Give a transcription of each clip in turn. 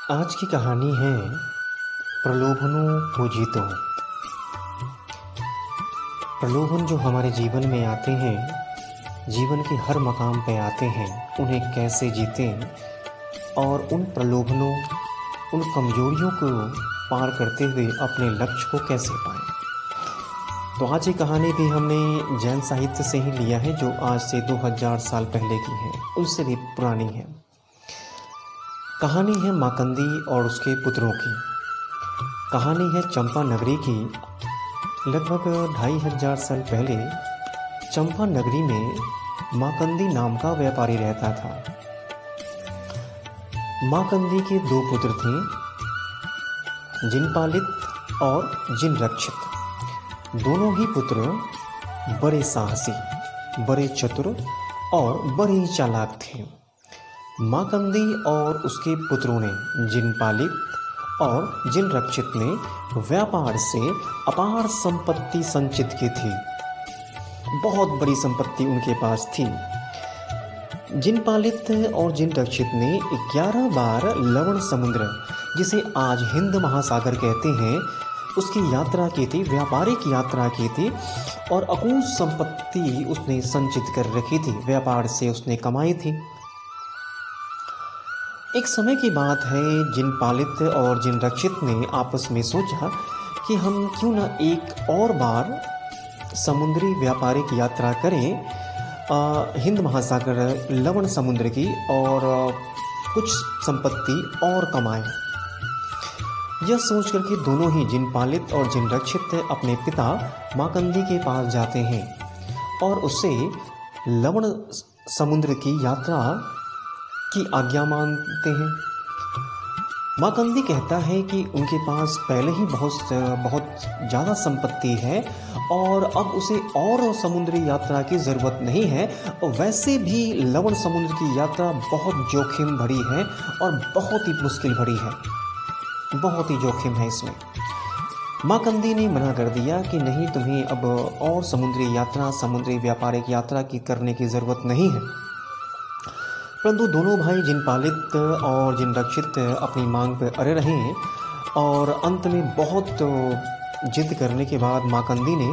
आज की कहानी है प्रलोभनों को जीतो। प्रलोभन जो हमारे जीवन में आते हैं, जीवन के हर मकाम पे आते हैं, उन्हें कैसे जीतें और उन प्रलोभनों, उन कमजोरियों को पार करते हुए अपने लक्ष्य को कैसे पाएं। तो आज की कहानी भी हमने जैन साहित्य से ही लिया है, जो आज से 2000 साल पहले की है, उससे भी पुरानी है। कहानी है माकंदी और उसके पुत्रों की। कहानी है चंपा नगरी की। लगभग 2500 साल पहले चंपा नगरी में माकंदी नाम का व्यापारी रहता था। माकंदी के 2 पुत्र थे, जिनपालित और जिनरक्षित। दोनों ही पुत्र बड़े साहसी, बड़े चतुर और बड़े ही चालाक थे। माकंदी और उसके पुत्रों ने, जिनपालित और जिनरक्षित ने व्यापार से अपार संपत्ति संचित की थी। बहुत बड़ी संपत्ति उनके पास थी। जिनपालित और जिनरक्षित ने 11 बार लवण समुद्र, जिसे आज हिंद महासागर कहते हैं, उसकी यात्रा की थी, व्यापारिक यात्रा की थी और अकूत संपत्ति उसने संचित कर रखी थी, व्यापार से उसने कमाई थी। एक समय की बात है, जिनपालित और जिनरक्षित ने आपस में सोचा कि हम क्यों ना एक और बार समुद्री व्यापारिक यात्रा करें, हिंद महासागर लवण समुद्र की, और कुछ संपत्ति और कमाएं। यह सोच करके दोनों ही, जिनपालित और जिनरक्षित, अपने पिता माकंदी के पास जाते हैं और उससे लवण समुद्र की यात्रा की आज्ञा मांगते हैं। माकंदी कहता है कि उनके पास पहले ही बहुत ज़्यादा संपत्ति है और अब उसे और समुद्री यात्रा की ज़रूरत नहीं है, और वैसे भी लवण समुद्र की यात्रा बहुत जोखिम भरी है और बहुत ही मुश्किल भरी है, बहुत ही जोखिम है इसमें। माकंदी ने मना कर दिया कि नहीं, तुम्हें अब और समुद्री यात्रा, समुद्री व्यापारिक यात्रा की करने की ज़रूरत नहीं है। परंतु दोनों भाई, जिनपालित और जिनरक्षित, अपनी मांग पर अड़े रहे और अंत में बहुत जिद करने के बाद माकंदी ने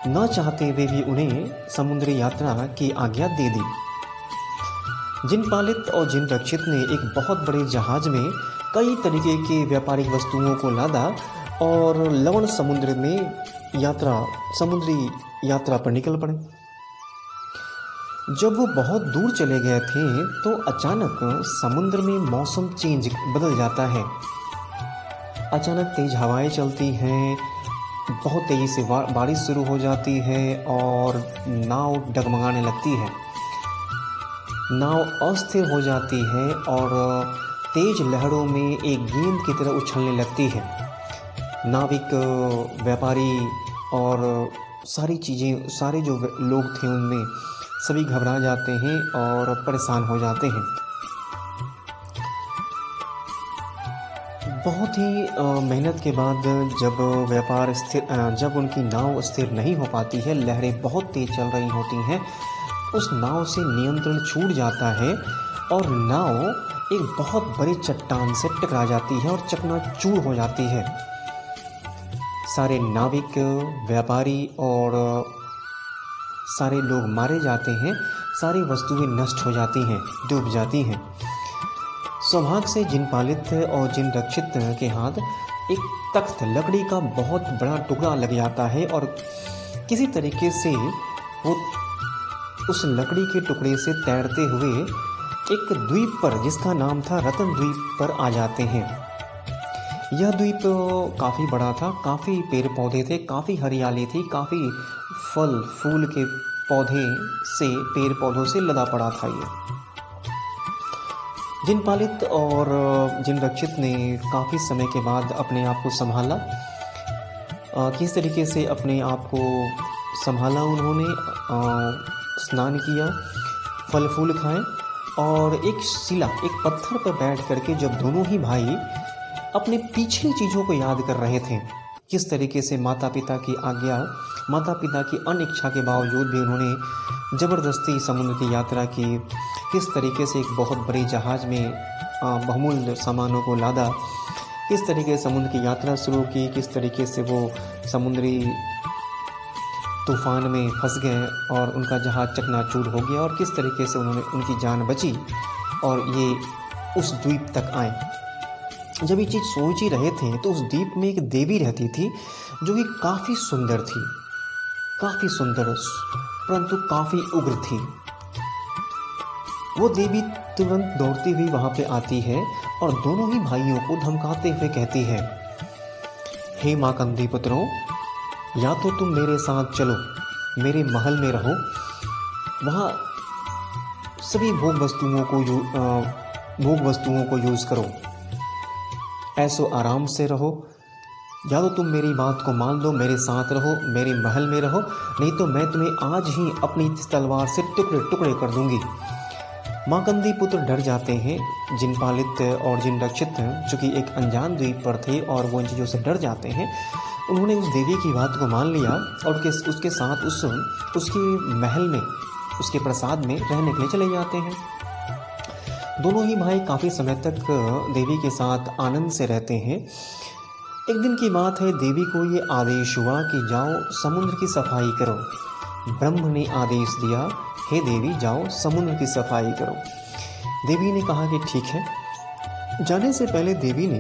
न चाहते हुए भी उन्हें समुद्री यात्रा की आज्ञा दे दी। जिनपालित और जिनरक्षित ने एक बहुत बड़े जहाज में कई तरीके के व्यापारिक वस्तुओं को लादा और लवण समुद्र में समुद्री यात्रा पर निकल पड़े। जब वो बहुत दूर चले गए थे तो अचानक समुद्र में मौसम बदल जाता है। अचानक तेज हवाएं चलती हैं, बहुत तेजी से बारिश शुरू हो जाती है और नाव डगमगाने लगती है। नाव अस्थिर हो जाती है और तेज लहरों में एक गेंद की तरह उछलने लगती है। नाविक, व्यापारी और सारी चीज़ें, सारे जो लोग थे उनमें सभी घबरा जाते हैं और परेशान हो जाते हैं। बहुत ही मेहनत के बाद जब उनकी नाव स्थिर नहीं हो पाती है, लहरें बहुत तेज चल रही होती हैं, उस नाव से नियंत्रण छूट जाता है और नाव एक बहुत बड़ी चट्टान से टकरा जाती है और चकनाचूर हो जाती है। सारे नाविक, व्यापारी और सारे लोग मारे जाते हैं, सारी वस्तुएं नष्ट हो जाती हैं, डूब जाती हैं। सौभाग्य से जिनपालित और जिनरक्षित के हाथ एक तख्त, लकड़ी का बहुत बड़ा टुकड़ा लग जाता है और किसी तरीके से वो उस लकड़ी के टुकड़े से तैरते हुए एक द्वीप पर, जिसका नाम था रतन द्वीप, पर आ जाते हैं। यह द्वीप काफ़ी बड़ा था, काफ़ी पेड़ पौधे थे, काफ़ी हरियाली थी, काफ़ी फल फूल के पेड़ पौधों से लदा पड़ा था ये। जिनपालित और जिनरक्षित ने काफ़ी समय के बाद अपने आप को संभाला। किस तरीके से अपने आप को संभाला उन्होंने? स्नान किया, फल फूल खाए और एक पत्थर पर बैठ करके जब दोनों ही भाई अपने पिछली चीज़ों को याद कर रहे थे, किस तरीके से माता पिता की अनिच्छा के बावजूद भी उन्होंने ज़बरदस्ती समुद्र की यात्रा की, किस तरीके से एक बहुत बड़े जहाज़ में बहुमूल्य सामानों को लादा, किस तरीके से समुद्र की यात्रा शुरू की, किस तरीके से वो समुद्री तूफान में फंस गए और उनका जहाज चकनाचूर हो गया, और किस तरीके से उनकी जान बची और ये उस द्वीप तक आए। जब ये चीज़ सोच ही रहे थे तो उस द्वीप में एक देवी रहती थी जो कि काफ़ी सुंदर थी, काफ़ी सुंदर, परंतु काफ़ी उग्र थी। वो देवी तुरंत दौड़ती हुई वहाँ पे आती है और दोनों ही भाइयों को धमकाते हुए कहती है, हे माकंदी पुत्रों, या तो तुम मेरे साथ चलो, मेरे महल में रहो, वहाँ सभी भोग वस्तुओं को यूज़ करो, ऐसो आराम से रहो, या तो तुम मेरी बात को मान लो, मेरे साथ रहो, मेरे महल में रहो, नहीं तो मैं तुम्हें आज ही अपनी तलवार से टुकड़े टुकड़े कर दूंगी। माकंदी पुत्र डर जाते हैं। जिन पालित और जिन रक्षित जो कि एक अनजान द्वीप पर थे और वो इन चीज़ों से डर जाते हैं, उन्होंने उस देवी की बात को मान लिया और उसके साथ उसके महल में, उसके प्रसाद में रहने के लिए चले जाते हैं। दोनों ही भाई काफ़ी समय तक देवी के साथ आनंद से रहते हैं। एक दिन की बात है, देवी को ये आदेश हुआ कि जाओ समुद्र की सफाई करो। ब्रह्म ने आदेश दिया, हे देवी जाओ समुद्र की सफाई करो। देवी ने कहा कि ठीक है। जाने से पहले देवी ने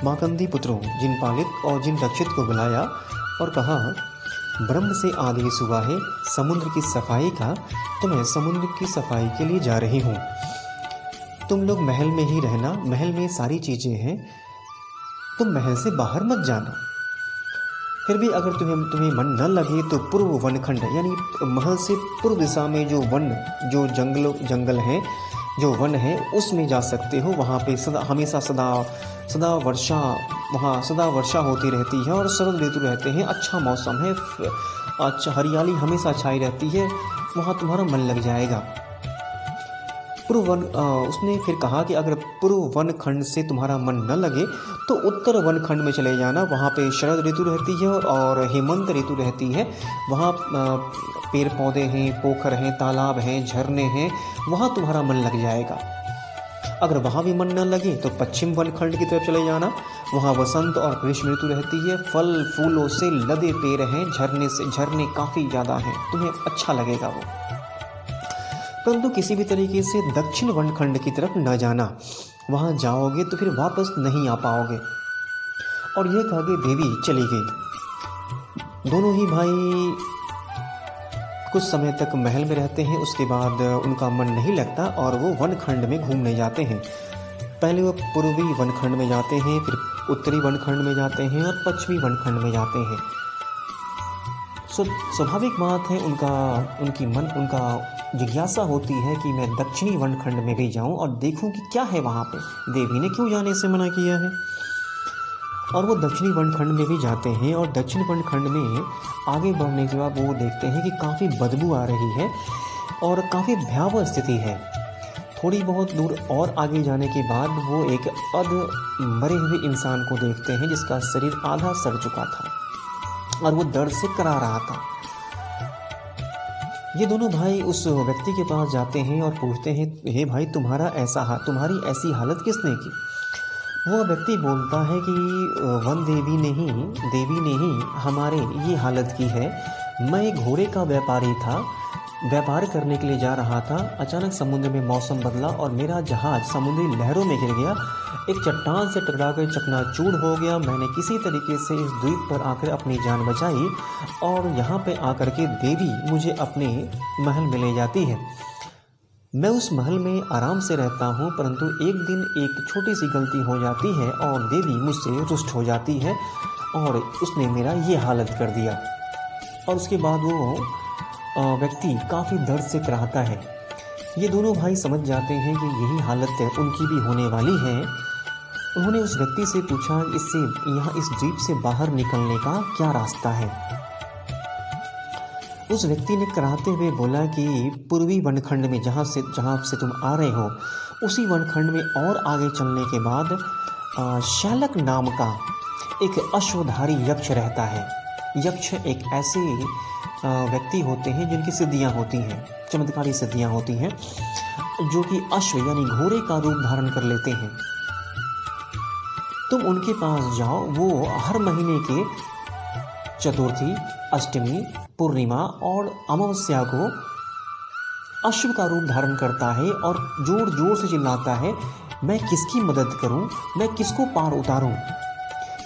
माकंदी पुत्रों, जिन पालित और जिन रक्षित को बुलाया और कहा, ब्रह्म से आदेश हुआ है समुद्र की सफाई का, तो मैं समुद्र की सफाई के लिए जा रही हूँ। तुम लोग महल में ही रहना, महल में सारी चीज़ें हैं, तुम महल से बाहर मत जाना। फिर भी अगर तुम्हें मन न लगे तो पूर्व वनखंड, यानी महल से पूर्व दिशा में जो जंगल हैं, जो वन है, उसमें जा सकते हो। वहाँ पे सदा वर्षा होती रहती है और शरद ऋतु रहते हैं, अच्छा मौसम है, अच्छा हरियाली हमेशा छाई रहती है, वहाँ तुम्हारा मन लग जाएगा। उसने फिर कहा कि अगर पूर्व वन खंड से तुम्हारा मन न लगे तो उत्तर वन खंड में चले जाना, वहाँ पे शरद ऋतु रहती है और हेमंत ऋतु रहती है। वहाँ पेड़ पौधे हैं, पोखर हैं, तालाब हैं, झरने हैं, वहाँ तुम्हारा मन लग जाएगा। अगर वहाँ भी मन न लगे तो पश्चिम वन खंड की तरफ चले जाना, वहाँ वसंत और ग्रीष्म ऋतु रहती है, फल फूलों से लदे पेड़ हैं, झरने काफ़ी ज़्यादा हैं, तुम्हें अच्छा लगेगा वो। परंतु किसी भी तरीके से दक्षिण वनखंड की तरफ न जाना, वहाँ जाओगे तो फिर वापस नहीं आ पाओगे। और यह कह के देवी चली गई। दोनों ही भाई कुछ समय तक महल में रहते हैं, उसके बाद उनका मन नहीं लगता और वो वनखंड में घूमने जाते हैं। पहले वो पूर्वी वनखंड में जाते हैं, फिर उत्तरी वनखंड में जाते हैं और पश्चिमी वनखंड में जाते हैं। स्वाभाविक बात है, उनका जिज्ञासा होती है कि मैं दक्षिणी वनखंड में भी जाऊं और देखूं कि क्या है वहाँ पे, देवी ने क्यों जाने से मना किया है। और वो दक्षिणी वनखंड में भी जाते हैं और दक्षिण वनखंड में आगे बढ़ने के बाद वो देखते हैं कि काफ़ी बदबू आ रही है और काफ़ी भयावह स्थिति है। थोड़ी बहुत दूर और आगे जाने के बाद वो एक मरे हुए इंसान को देखते हैं जिसका शरीर आधा सड़ चुका था और वो दर्द से करा रहा था। ये दोनों भाई उस व्यक्ति के पास जाते हैं और पूछते हैं, हे भाई तुम्हारी ऐसी हालत किसने की। वो व्यक्ति बोलता है कि वन देवी ने ही हमारे ये हालत की है। मैं एक घोड़े का व्यापारी था, व्यापार करने के लिए जा रहा था, अचानक समुद्र में मौसम बदला और मेरा जहाज समुद्री लहरों में गिर गया, एक चट्टान से टकराकर चकनाचूर हो गया। मैंने किसी तरीके से इस द्वीप पर आकर अपनी जान बचाई और यहाँ पे आकर के देवी मुझे अपने महल में ले जाती है। मैं उस महल में आराम से रहता हूँ, परंतु एक दिन एक छोटी सी गलती हो जाती है और देवी मुझसे रुष्ट हो जाती है और उसने मेरा ये हालत कर दिया। और उसके बाद वो व्यक्ति काफ़ी दर्द से कराहता है। ये दोनों भाई समझ जाते हैं कि यही हालत उनकी भी होने वाली है। उन्होंने उस व्यक्ति से पूछा, इस द्वीप से बाहर निकलने का क्या रास्ता है। उस व्यक्ति ने कराहते हुए बोला कि पूर्वी वनखंड में जहाँ से तुम आ रहे हो, उसी वनखंड में और आगे चलने के बाद शालक नाम का एक अश्वधारी यक्ष रहता है। यक्ष एक ऐसे व्यक्ति होते हैं जिनकी सिद्धियाँ होती हैं, चमत्कारी सिद्धियाँ होती हैं। जो कि अश्व यानी घोड़े का रूप धारण कर लेते हैं। तुम उनके पास जाओ, वो हर महीने के चतुर्थी, अष्टमी, पूर्णिमा और अमावस्या को अश्व का रूप धारण करता है और जोर जोर से चिल्लाता है, मैं किसकी मदद करूं, मैं किसको पार उतारूं।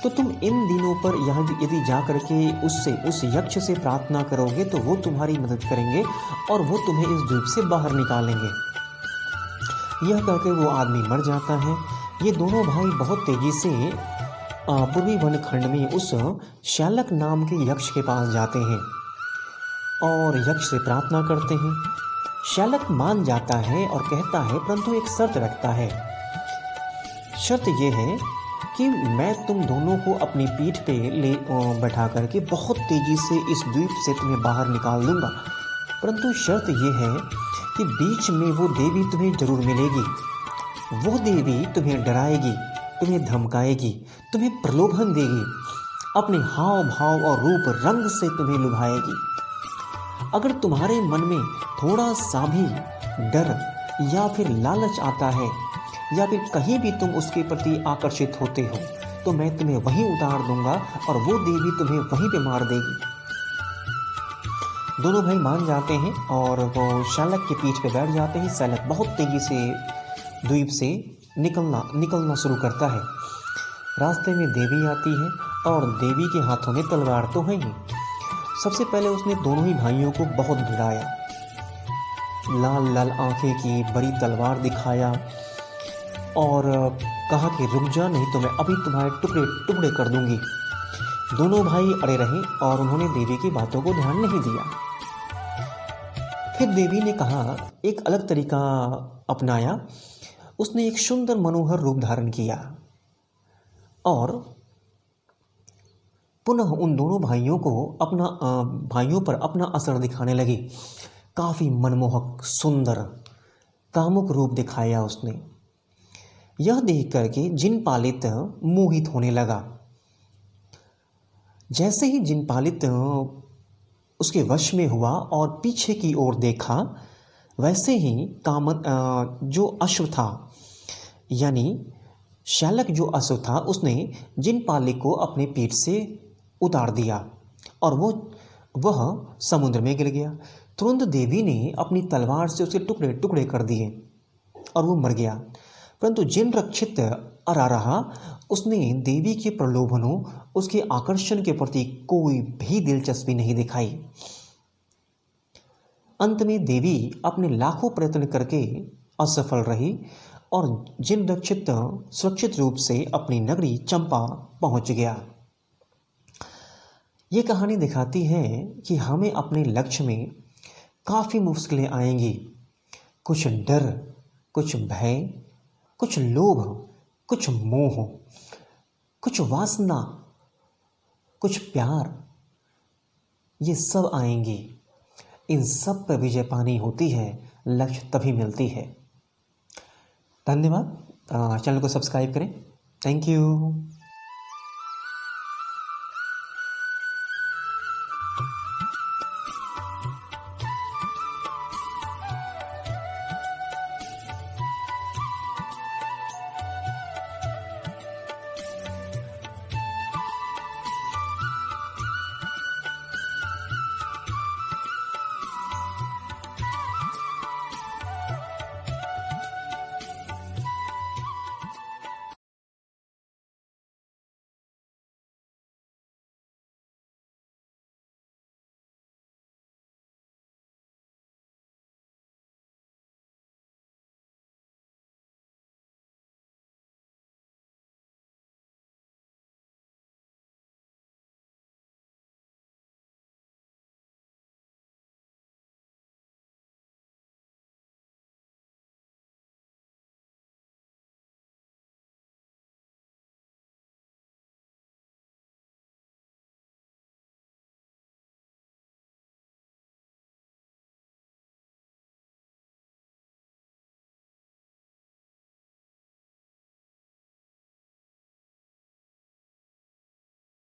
तो तुम इन दिनों पर यदि जा करके उससे, उस यक्ष से प्रार्थना करोगे तो वो तुम्हारी मदद करेंगे और वो तुम्हें इस द्वीप से बाहर निकालेंगे। यह कहकर वो आदमी मर जाता है। ये दोनों भाई बहुत तेजी से पूर्वी वनखंड में उस शैलक नाम के यक्ष के पास जाते हैं और यक्ष से प्रार्थना करते हैं। शैलक मान जाता है और कहता है, परंतु एक शर्त रखता है। शर्त यह है कि मैं तुम दोनों को अपनी पीठ पे ले बैठा करके बहुत तेजी से इस द्वीप से तुम्हें बाहर निकाल दूंगा, परंतु शर्त यह है कि बीच में वो देवी तुम्हें जरूर मिलेगी। वो देवी तुम्हें डराएगी, तुम्हें धमकाएगी, तुम्हें प्रलोभन देगी, अपने हाव भाव और रूप रंग से तुम्हें लुभाएगी। अगर तुम्हारे मन में थोड़ा सा भी डर या फिर लालच आता है या फिर कहीं भी तुम उसके प्रति आकर्षित होते हो तो मैं तुम्हें वहीं उतार दूंगा और वो देवी तुम्हें वहीं पे मार देगी। दोनों भाई मान जाते हैं और वो शैलक की पीठ पे बैठ जाते हैं। शैलक बहुत तेजी से द्वीप से निकलना शुरू करता है। रास्ते में देवी आती है और देवी के हाथों में तलवार तो है ही। सबसे पहले उसने दोनों ही भाइयों को बहुत गिराया, लाल लाल आंखें की बड़ी तलवार दिखाया और कहा कि रुक जा, नहीं तो मैं अभी तुम्हारे टुकड़े टुकड़े कर दूंगी। दोनों भाई अड़े रहे और उन्होंने देवी की बातों को ध्यान नहीं दिया। फिर देवी ने कहा, एक अलग तरीका अपनाया। उसने एक सुंदर मनोहर रूप धारण किया और पुनः उन दोनों भाइयों पर अपना असर दिखाने लगी। काफी मनमोहक, सुंदर, कामुक रूप दिखाया उसने। यह देख करके जिनपालित मोहित होने लगा। जैसे ही जिनपालित उसके वश में हुआ और पीछे की ओर देखा, वैसे ही जो अश्व था यानी शैलक जो अश्व था, उसने जिनपालिक को अपने पीठ से उतार दिया और वह समुद्र में गिर गया। तुरंत देवी ने अपनी तलवार से उसके टुकड़े टुकड़े कर दिए और वो मर गया। परंतु जिन रक्षित अरा रहा, उसने देवी के प्रलोभनों, उसके आकर्षण के प्रति कोई भी दिलचस्पी नहीं दिखाई। अंत में देवी अपने लाखों प्रयत्न करके असफल रही और जिन रक्षित सुरक्षित रूप से अपनी नगरी चंपा पहुंच गया। ये कहानी दिखाती है कि हमें अपने लक्ष्य में काफ़ी मुश्किलें आएंगी। कुछ डर, कुछ भय, कुछ लोभ, कुछ मोह, कुछ वासना, कुछ प्यार, ये सब आएंगी। इन सब पर विजय पानी होती है, लक्ष्य तभी मिलती है। धन्यवाद। चैनल को सब्सक्राइब करें। Thank you.